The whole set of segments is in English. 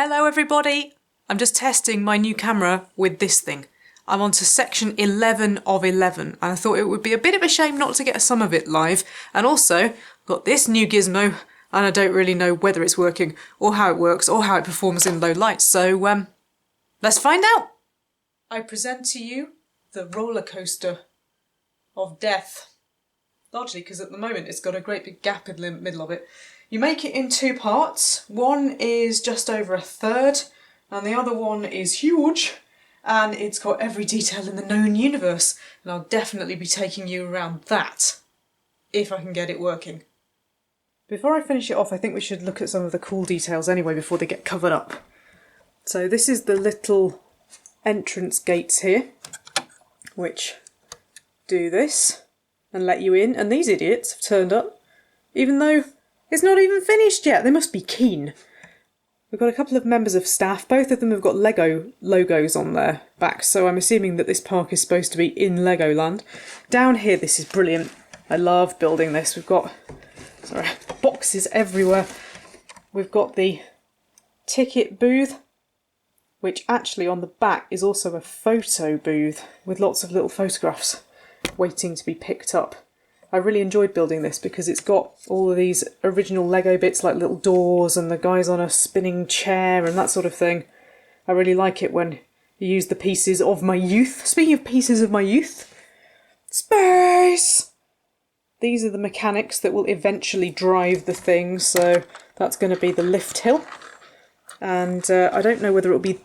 Hello everybody! I'm just testing my new camera with this thing. I'm on to section 11 of 11 and I thought it would be a bit of a shame not to get some of it live. And also, I've got this new gizmo and I don't really know whether it's working or how it works or how it performs in low light. So, let's find out! I present to you the roller coaster of death. Largely because at the moment it's got a great big gap in the middle of it. You make it in two parts. One is just over a third and the other one is huge and it's got every detail in the known universe, and I'll definitely be taking you around that if I can get it working. Before I finish it off, I think we should look at some of the cool details anyway before they get covered up. So this is the little entrance gates here which do this and let you in, and these idiots have turned up even though it's not even finished yet. They must be keen. We've got a couple of members of staff. Both of them have got Lego logos on their backs, so I'm assuming that this park is supposed to be in Legoland. Down here, this is brilliant. I love building this. We've got boxes everywhere. We've got the ticket booth, which actually on the back is also a photo booth with lots of little photographs waiting to be picked up. I really enjoyed building this because it's got all of these original Lego bits like little doors and the guys on a spinning chair and that sort of thing. I really like it when you use the pieces of my youth. Speaking of pieces of my youth, space! These are the mechanics that will eventually drive the thing, so that's going to be the lift hill. And I don't know whether it'll be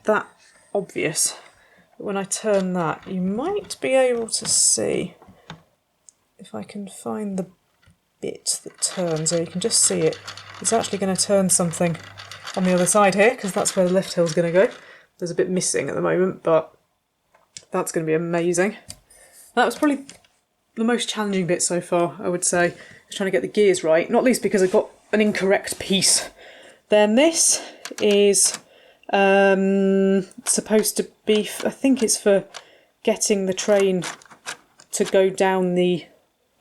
that obvious, but when I turn that you might be able to see. If I can find the bit that turns, or you can just see it. It's actually going to turn something on the other side here, because that's where the lift hill's going to go. There's a bit missing at the moment, but that's going to be amazing. That was probably the most challenging bit so far, I would say. Was trying to get the gears right, not least because I got an incorrect piece. Then this is supposed to be, I think it's for getting the train to go down the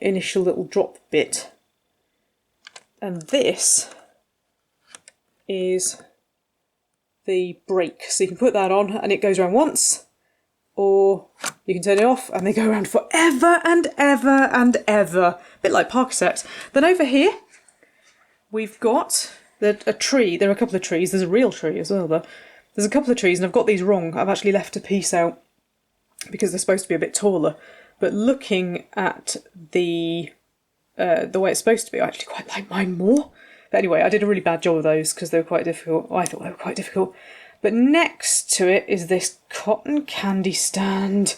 initial little drop bit, and this is the brake, so you can put that on and it goes around once, or you can turn it off and they go around forever and ever and ever, a bit like Parkset. Then over here we've got a tree. There are a couple of trees. There's a real tree as well, but there's a couple of trees and I've got these wrong. I've actually left a piece out because they're supposed to be a bit taller. But looking at the way it's supposed to be, I actually quite like mine more. But anyway, I did a really bad job of those because they were quite difficult. I thought they were quite difficult. But next to it is this cotton candy stand.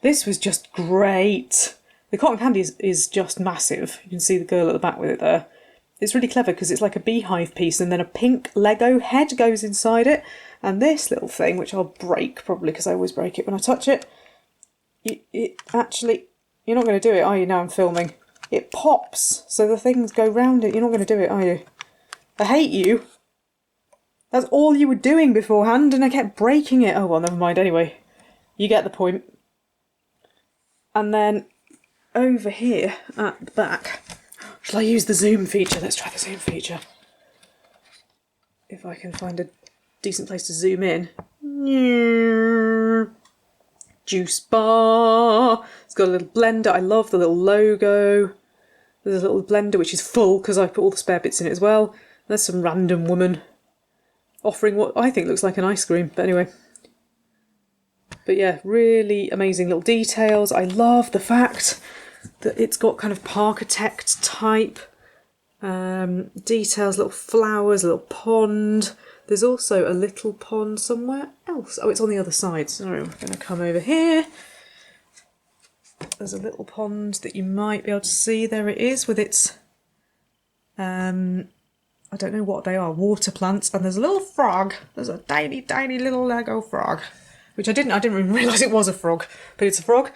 This was just great. The cotton candy is just massive. You can see the girl at the back with it there. It's really clever because it's like a beehive piece and then a pink Lego head goes inside it. And this little thing, which I'll break probably because I always break it when I touch it, it actually, you're not going to do it, are you, now I'm filming? It pops, so the things go round it. You're not going to do it, are you? I hate you. That's all you were doing beforehand, and I kept breaking it. Oh well, never mind, anyway. You get the point. And then, over here, at the back, shall I use the zoom feature? Let's try the zoom feature. If I can find a decent place to zoom in. Juice bar. It's got a little blender. I love the little logo. There's a little blender which is full because I put all the spare bits in it as well. There's some random woman offering what I think looks like an ice cream, but anyway. But yeah, really amazing little details. I love the fact that it's got kind of Parkitect type details, little flowers, a little pond. There's also a little pond somewhere else. Oh, it's on the other side. Sorry, I'm going to come over here. There's a little pond that you might be able to see. There it is with its, I don't know what they are, water plants. And there's a little frog. There's a tiny, tiny little Lego frog. Which I didn't even realise it was a frog, but it's a frog.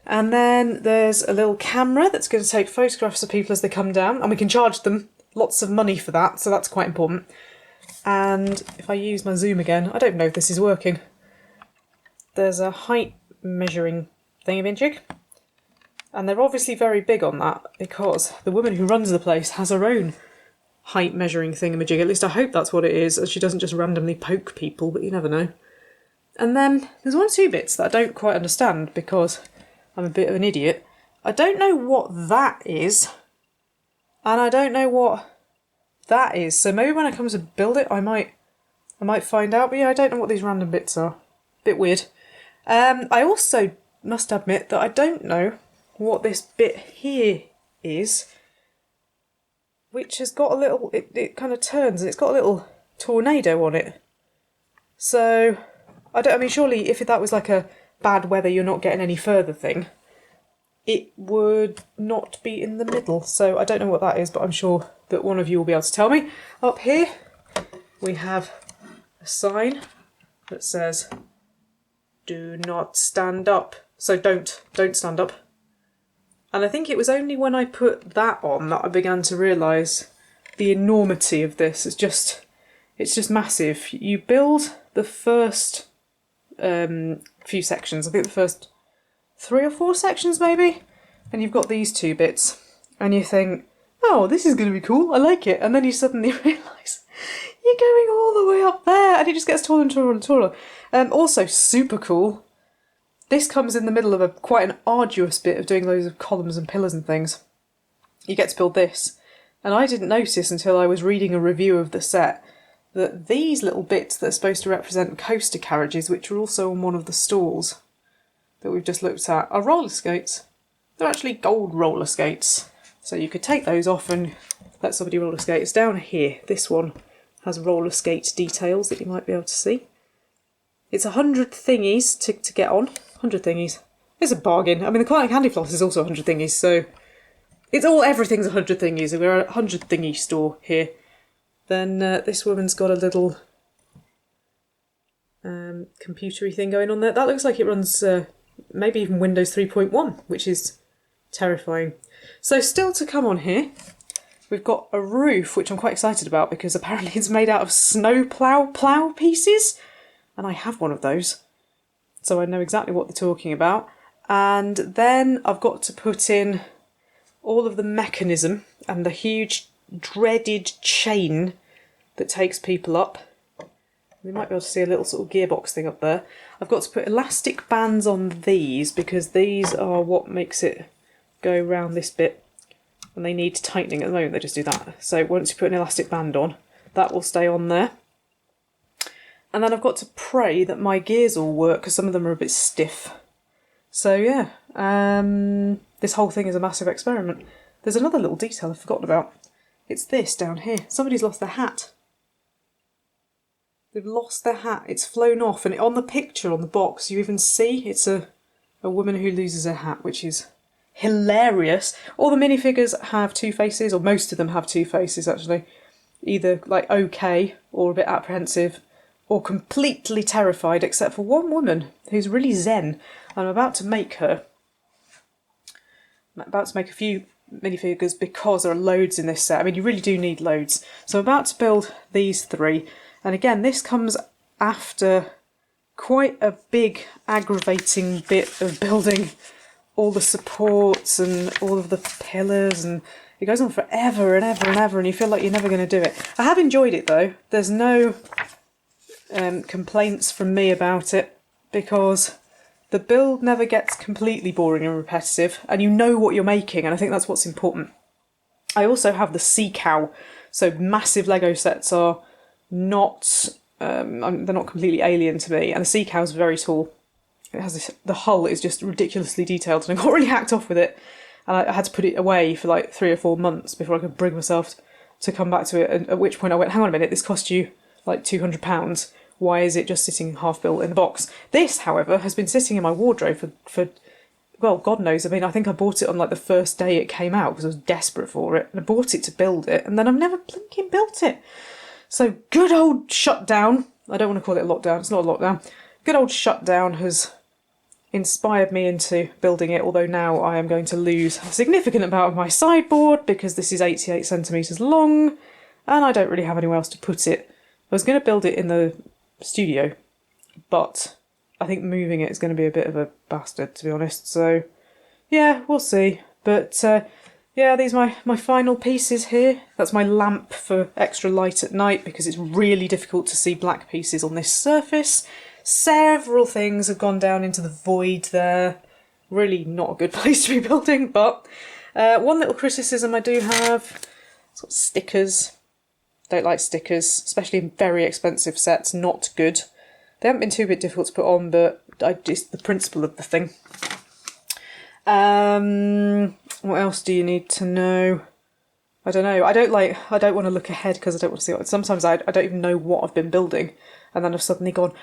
And then there's a little camera that's going to take photographs of people as they come down. And we can charge them lots of money for that, so that's quite important. And if I use my zoom again, I don't know if this is working. There's a height measuring thingamajig. And they're obviously very big on that because the woman who runs the place has her own height measuring thingamajig. At least I hope that's what it is, and she doesn't just randomly poke people, but you never know. And then there's one or two bits that I don't quite understand because I'm a bit of an idiot. I don't know what that is, and I don't know what that is. So maybe when I come to build it, I might find out. But yeah, I don't know what these random bits are. Bit weird. I also must admit that I don't know what this bit here is, which has got a little, it kind of turns and it's got a little tornado on it. So, I mean, surely if that was like a bad weather, you're not getting any further thing, it would not be in the middle. So I don't know what that is, but I'm sure that one of you will be able to tell me. Up here, we have a sign that says, "Do not stand up." So don't stand up. And I think it was only when I put that on that I began to realise the enormity of this. It's just massive. You build the first few sections, I think the first 3 or 4 sections maybe, and you've got these 2 bits, and you think, oh, this is going to be cool, I like it, and then you suddenly realise you're going all the way up there, and it just gets taller and taller and taller. Also super cool. This comes in the middle of quite an arduous bit of doing loads of columns and pillars and things. You get to build this. And I didn't notice until I was reading a review of the set that these little bits that are supposed to represent coaster carriages, which are also on one of the stalls that we've just looked at, are roller skates. They're actually gold roller skates. So you could take those off and let somebody roller skate. It's down here. This one has roller skate details that you might be able to see. It's 100 thingies to get on. 100 thingies. It's a bargain. I mean, the Quiet Candy Floss is also 100 thingies, so everything's 100 thingies. We're a 100 thingy store here. Then this woman's got a little computery thing going on there. That looks like it runs maybe even Windows 3.1, which is terrifying. So still to come on here, we've got a roof, which I'm quite excited about because apparently it's made out of snow plough pieces, and I have one of those. So I know exactly what they're talking about. And then I've got to put in all of the mechanism and the huge dreaded chain that takes people up. We might be able to see a little sort of gearbox thing up there. I've got to put elastic bands on these because these are what makes it go round this bit. And they need tightening. At the moment they just do that. So once you put an elastic band on, that will stay on there. And then I've got to pray that my gears all work because some of them are a bit stiff. So yeah, this whole thing is a massive experiment. There's another little detail I've forgotten about. It's this down here. Somebody's lost their hat. They've lost their hat. It's flown off, and on the picture on the box you even see it's a woman who loses her hat, which is hilarious. All the minifigures have 2 faces, or most of them have 2 faces actually. Either like okay, or a bit apprehensive, or completely terrified, except for one woman who's really zen. I'm about to make her. I'm about to make a few minifigures because there are loads in this set. I mean, you really do need loads. So I'm about to build these 3. And again, this comes after quite a big aggravating bit of building all the supports and all of the pillars, and it goes on forever and ever and ever, and you feel like you're never going to do it. I have enjoyed it though. There's no complaints from me about it because the build never gets completely boring and repetitive, and you know what you're making, and I think that's what's important. I also have the sea cow, so massive Lego sets are not they're not completely alien to me, and the sea cow's very tall. It has this, the hull is just ridiculously detailed, and I got really hacked off with it, and I had to put it away for like 3 or 4 months before I could bring myself to come back to it. And at which point I went, hang on a minute, this cost you like £200. Why is it just sitting half built in the box? This, however, has been sitting in my wardrobe for well, God knows. I mean, I think I bought it on like the first day it came out because I was desperate for it. And I bought it to build it, and then I've never blinking built it. So good old shutdown. I don't want to call it a lockdown. It's not a lockdown. Good old shutdown has inspired me into building it, although now I am going to lose a significant amount of my sideboard because this is 88 centimetres long and I don't really have anywhere else to put it. I was going to build it in the studio, but I think moving it is going to be a bit of a bastard, to be honest. So yeah, we'll see. But yeah, these are my final pieces here. That's my lamp for extra light at night because it's really difficult to see black pieces on this surface. Several things have gone down into the void there. Really not a good place to be building, but one little criticism I do have, it's got stickers. Don't like stickers, especially in very expensive sets, not good. They haven't been too bit difficult to put on, but just the principle of the thing. What else do you need to know? I don't know. I don't want to look ahead because I don't want to see what. Sometimes I don't even know what I've been building, and then I've suddenly gone,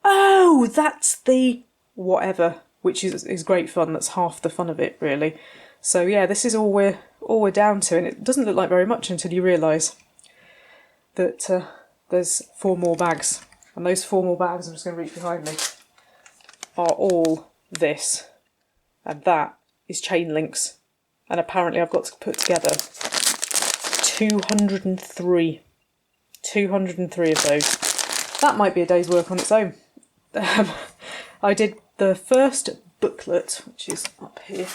oh, that's the whatever, which is great fun. That's half the fun of it, really. So yeah, this is all we're down to, and it doesn't look like very much until you realise that there's 4 more bags, and those 4 more bags, I'm just going to reach behind me, are all this, and that is chain links, and apparently I've got to put together 203 of those. That might be a day's work on its own. I did the first booklet, which is up here.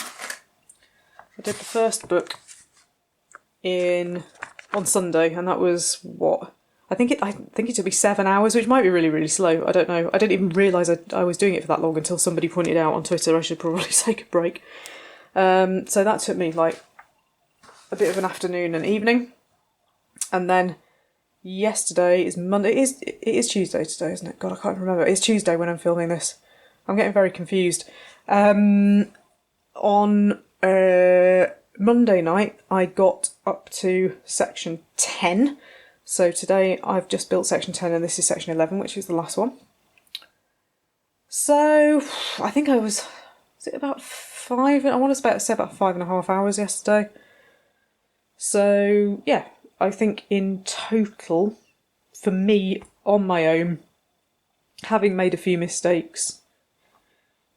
I did the first book on Sunday, and that was what I think it took me 7 hours, which might be really, really slow. I don't know. I didn't even realise I was doing it for that long until somebody pointed out on Twitter I should probably take a break. So that took me like a bit of an afternoon and evening, and then yesterday is Monday. It is Tuesday today, isn't it? God, I can't remember. It's Tuesday when I'm filming this. I'm getting very confused. On Monday night, I got up to section 10. So today I've just built section 10 and this is section 11, which is the last one. So I think was it about 5? I want to say about 5.5 hours yesterday. So yeah, I think in total, for me, on my own, having made a few mistakes,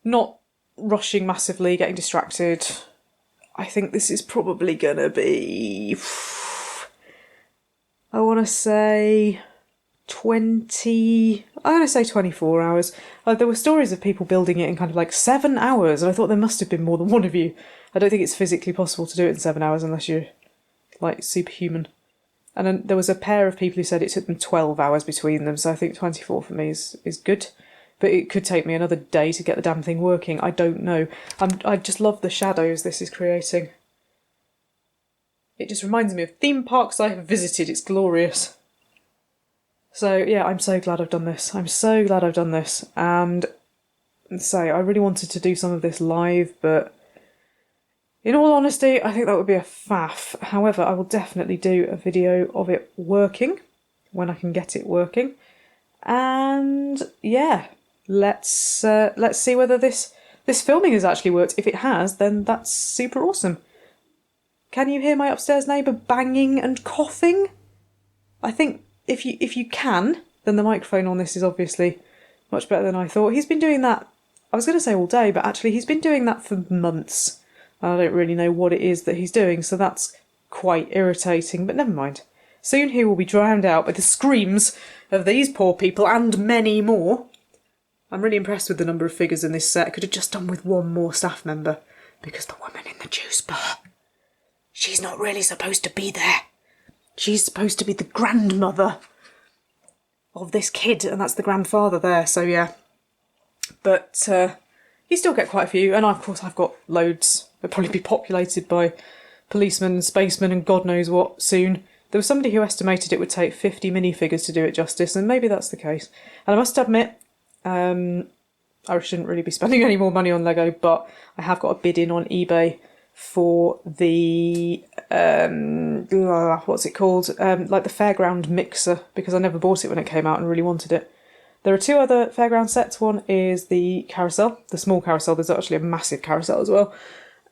not rushing massively, getting distracted, I think this is probably going to be, I want to say 24 hours. There were stories of people building it in kind of like 7 hours, and I thought there must have been more than one of you. I don't think it's physically possible to do it in 7 hours unless you're like superhuman. And then there was a pair of people who said it took them 12 hours between them, so I think 24 for me is good. But it could take me another day to get the damn thing working. I don't know. I just love the shadows this is creating. It just reminds me of theme parks I have visited. It's glorious. So yeah, I'm so glad I've done this. I'm so glad I've done this. And say, I really wanted to do some of this live, but in all honesty, I think that would be a faff. However, I will definitely do a video of it working when I can get it working. And yeah, let's see whether this filming has actually worked. If it has, then that's super awesome. Can you hear my upstairs neighbour banging and coughing? I think if you can, then the microphone on this is obviously much better than I thought. He's been doing that, I was going to say all day, but actually he's been doing that for months. I don't really know what it is that he's doing, so that's quite irritating, but never mind. Soon he will be drowned out by the screams of these poor people and many more. I'm really impressed with the number of figures in this set. I could have just done with one more staff member, because the woman in the juice bar, she's not really supposed to be there. She's supposed to be the grandmother of this kid, and that's the grandfather there, so yeah. But you still get quite a few, and of course I've got loads. They'll probably be populated by policemen, spacemen, and God knows what soon. There was somebody who estimated it would take 50 minifigures to do it justice, and maybe that's the case. And I must admit, I shouldn't really be spending any more money on Lego, but I have got a bid in on eBay for the, what's it called? Like the Fairground Mixer, because I never bought it when it came out and really wanted it. There are 2 other Fairground sets. One is the carousel, the small carousel. There's actually a massive carousel as well.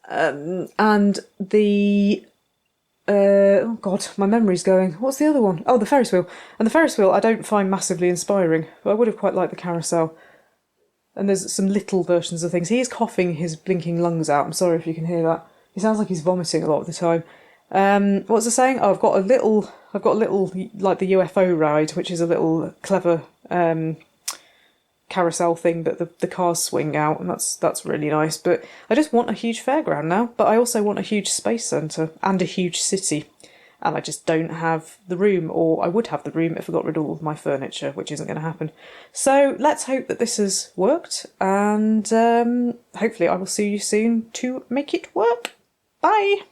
And the, oh God, my memory's going. What's the other one? Oh, the Ferris wheel. And the Ferris wheel I don't find massively inspiring, but I would have quite liked the carousel. And there's some little versions of things. He is coughing his blinking lungs out. I'm sorry if you can hear that. He sounds like he's vomiting a lot of the time. What was I saying? Oh, I've got a little like the UFO ride, which is a little clever carousel thing that the cars swing out, and that's really nice. But I just want a huge fairground now, but I also want a huge space centre and a huge city. And I just don't have the room, or I would have the room if I got rid of all of my furniture, which isn't going to happen. So let's hope that this has worked, and hopefully I will see you soon to make it work. Bye!